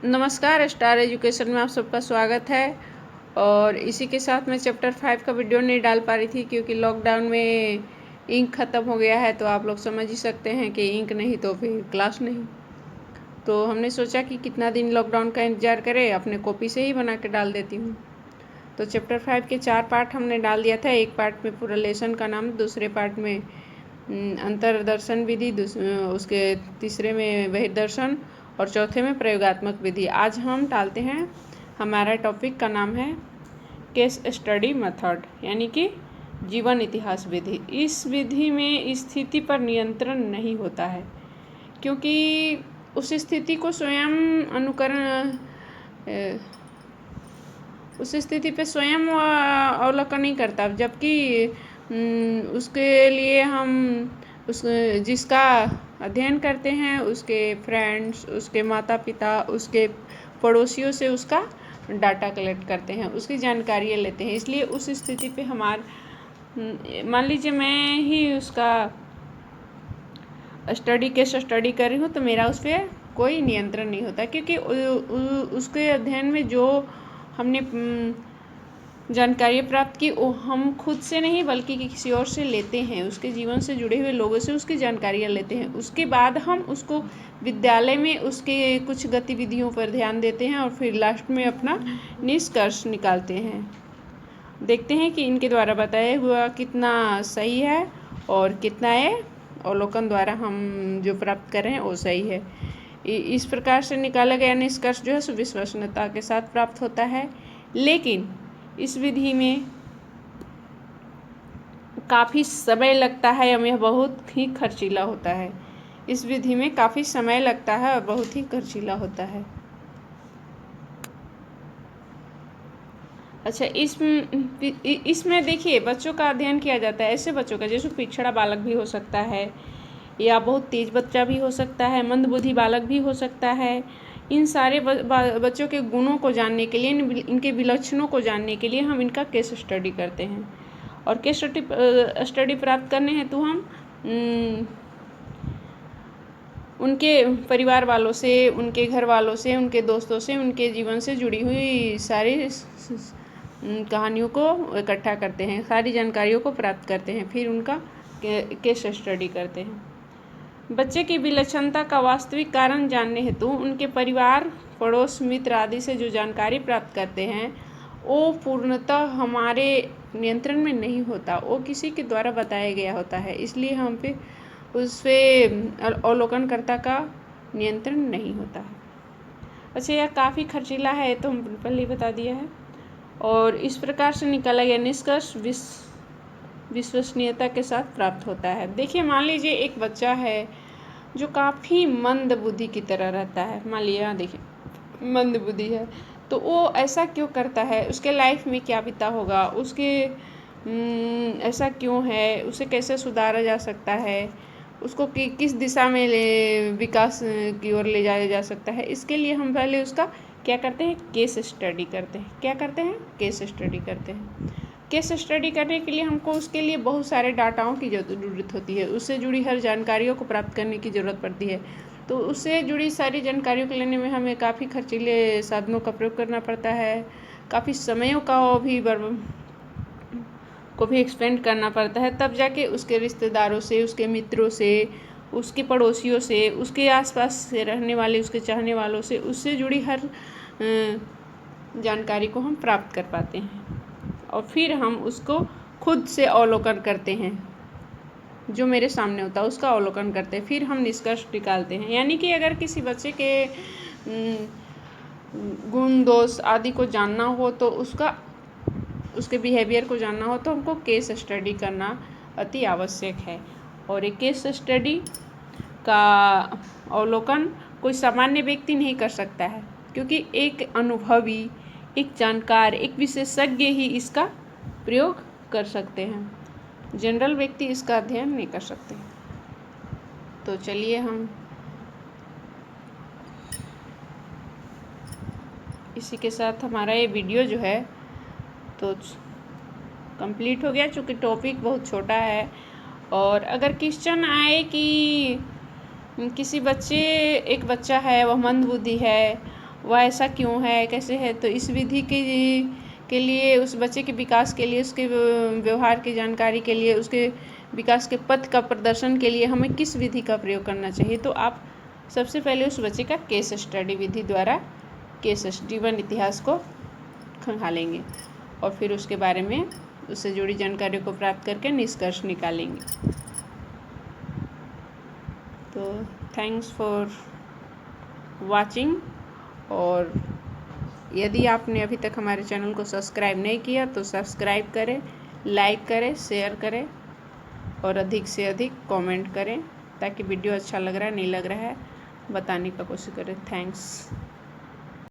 नमस्कार, star education में आप सबका स्वागत है। और इसी के साथ मैं चैप्टर 5 का वीडियो नहीं डाल पा रही थी क्योंकि लॉकडाउन में इंक ख़त्म हो गया है। तो आप लोग समझ ही सकते हैं कि इंक नहीं तो फिर क्लास नहीं। तो हमने सोचा कि कितना दिन लॉकडाउन का इंतज़ार करें, अपने कॉपी से ही बना के डाल देती हूँ। तो चैप्टर 5 के 4 पार्ट हमने डाल दिया था। एक पार्ट में पूरा लेसन का नाम, दूसरे पार्ट में अंतरदर्शन विधि, उसके तीसरे में बहिर्दर्शन और चौथे में प्रयोगात्मक विधि। आज हम डालते हैं, हमारा टॉपिक का नाम है केस स्टडी मेथड, यानी कि जीवन इतिहास विधि। इस विधि में स्थिति पर नियंत्रण नहीं होता है क्योंकि उस स्थिति को स्वयं उस स्थिति पे स्वयं अवलोकन नहीं करता, जबकि उसके लिए हम जिसका अध्ययन करते हैं उसके फ्रेंड्स, उसके माता पिता, उसके पड़ोसियों से उसका डाटा कलेक्ट करते हैं, उसकी जानकारियाँ लेते हैं। इसलिए उस स्थिति पे मान लीजिए मैं ही उसका केस स्टडी कर रही हूँ तो मेरा उस पर कोई नियंत्रण नहीं होता क्योंकि उसके अध्ययन में जो हमने जानकारी प्राप्त की वो हम खुद से नहीं बल्कि किसी और से लेते हैं, उसके जीवन से जुड़े हुए लोगों से उसकी जानकारियाँ लेते हैं। उसके बाद हम उसको विद्यालय में उसके कुछ गतिविधियों पर ध्यान देते हैं और फिर लास्ट में अपना निष्कर्ष निकालते हैं। देखते हैं कि इनके द्वारा बताया हुआ कितना सही है और कितना ये अवलोकन द्वारा हम जो प्राप्त कर रहे हैं वो सही है। इस प्रकार से निकाला गया निष्कर्ष जो है सुविश्वसनीयता के साथ प्राप्त होता है, लेकिन इस विधि में काफ़ी समय लगता है और यह बहुत ही खर्चीला होता है। इस विधि में काफ़ी समय लगता है और बहुत ही खर्चीला होता है। अच्छा, इसमें देखिए बच्चों का अध्ययन किया जाता है, ऐसे बच्चों का जैसे पिछड़ा बालक भी हो सकता है या बहुत तेज बच्चा भी हो सकता है, मंदबुद्धि बालक भी हो सकता है। इन सारे बच्चों के गुणों को जानने के लिए, इनके विलक्षणों को जानने के लिए हम इनका केस स्टडी करते हैं। और केस स्टडी प्राप्त करने हेतु हम उनके परिवार वालों से, उनके घर वालों से, उनके दोस्तों से, उनके जीवन से जुड़ी हुई सारी कहानियों को इकट्ठा करते हैं, सारी जानकारियों को प्राप्त करते हैं, फिर उनका केस स्टडी करते हैं। बच्चे की विलक्षणता का वास्तविक कारण जानने हेतु उनके परिवार, पड़ोस, मित्र आदि से जो जानकारी प्राप्त करते हैं वो पूर्णतः हमारे नियंत्रण में नहीं होता, वो किसी के द्वारा बताया गया होता है। इसलिए हम पे उस पर अवलोकनकर्ता का नियंत्रण नहीं होता है। अच्छा, यह काफ़ी खर्चीला है तो हम पहले ही बता दिया है। और इस प्रकार से निकाला गया निष्कर्ष विश्वसनीयता के साथ प्राप्त होता है। देखिए, मान लीजिए एक बच्चा है जो काफ़ी मंद बुद्धि की तरह रहता है। मान लीजिए यहाँ देखिए मंद बुद्धि है, तो वो ऐसा क्यों करता है, उसके लाइफ में क्या बीता होगा, उसके ऐसा क्यों है, उसे कैसे सुधारा जा सकता है, उसको किस दिशा में विकास की ओर ले जाया जा सकता है। इसके लिए हम पहले उसका क्या करते हैं, केस स्टडी करते हैं। क्या करते हैं, केस स्टडी करते हैं। केस स्टडी करने के लिए हमको उसके लिए बहुत सारे डाटाओं की ज़रूरत होती है, उससे जुड़ी हर जानकारियों को प्राप्त करने की ज़रूरत पड़ती है। तो उससे जुड़ी सारी जानकारियों को लेने में हमें काफ़ी खर्चीले साधनों का प्रयोग करना पड़ता है, काफ़ी समयों का भी एक्सपेंड करना पड़ता है। तब जाके उसके रिश्तेदारों से, उसके मित्रों से, उसके पड़ोसियों से, उसके आसपास से रहने वाले, उसके चाहने वालों से, उससे जुड़ी हर जानकारी को हम प्राप्त कर पाते हैं और फिर हम उसको खुद से अवलोकन करते हैं। जो मेरे सामने होता है उसका अवलोकन करते हैं, फिर हम निष्कर्ष निकालते हैं। यानी कि अगर किसी बच्चे के गुण दोष आदि को जानना हो तो उसके बिहेवियर को जानना हो तो हमको केस स्टडी करना अति आवश्यक है। और एक केस स्टडी का अवलोकन कोई सामान्य व्यक्ति नहीं कर सकता है क्योंकि एक अनुभवी, एक जानकार, एक विशेषज्ञ ही इसका प्रयोग कर सकते हैं। जनरल व्यक्ति इसका अध्ययन नहीं कर सकते। तो चलिए हम इसी के साथ हमारा ये वीडियो जो है तो कंप्लीट हो गया, चूँकि टॉपिक बहुत छोटा है। और अगर क्वेश्चन आए कि एक बच्चा है वह मंदबुद्धि है वह ऐसा क्यों है, कैसे है। तो इस विधि के लिए उस बच्चे के विकास के लिए, उसके व्यवहार की जानकारी के लिए, उसके विकास के पथ का प्रदर्शन के लिए हमें किस विधि का प्रयोग करना चाहिए। तो आप सबसे पहले उस बच्चे का केस स्टडी विधि द्वारा केस जीवन इतिहास को खंगालेंगे और फिर उसके बारे में उससे जुड़ी जानकारी को प्राप्त करके निष्कर्ष निकालेंगे। तो थैंक्स फॉर वाचिंग। और यदि आपने अभी तक हमारे चैनल को सब्सक्राइब नहीं किया तो सब्सक्राइब करें, लाइक करें, शेयर करें और अधिक से अधिक कमेंट करें, ताकि वीडियो अच्छा लग रहा है नहीं लग रहा है बताने का कोशिश करें। थैंक्स।